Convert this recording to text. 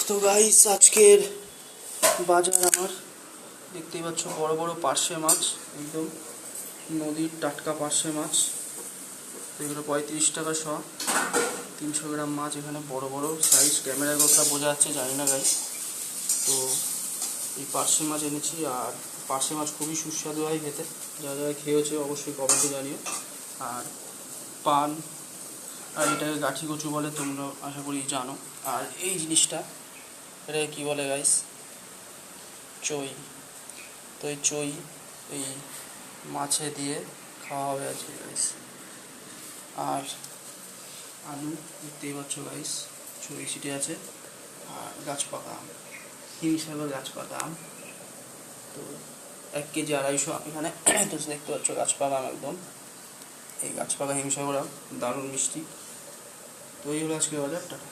তো গাইস আজকের বাজার আমার দেখতেই পাচ্ছ, বড় বড় পার্শে মাছ, একদম নদীর টাটকা পার্শে মাছ। এগুলো 35 টাকা শ, 300 গ্রাম মাছ। এখানে বড় বড় সাইজ, ক্যামেরার কথা বোঝা যাচ্ছে জানি না গাইস। তো এই পার্শে মাছ এনেছি, আর পার্শে মাছ খুবই সুস্বাদু হয় খেতে। যারা যারা খেয়েছে অবশ্যই কমেন্টে জানিও। আর পান, আর এটাকে গাঠি কচু বলে, তোমরা আশা করি জানো। আর এই জিনিসটা, এটাকে কী বলে গাইস? চই। তো এই চই এই মাছে দিয়ে খাওয়া হবে আজকে গাইস। আর আলু দেখতেই পাচ্ছ গাইস, চই ছিটে আছে। আর গাছপাকা আম, হিমসাগর গাছপাকা আম। তো 1 কেজি 250 আম এখানে। তো দেখতে পাচ্ছ গাছপাকা আম, একদম এই গাছপাকা হিমসাগর আম, দারুণ মিষ্টি। তো এই হলো আজকে বাজারটা।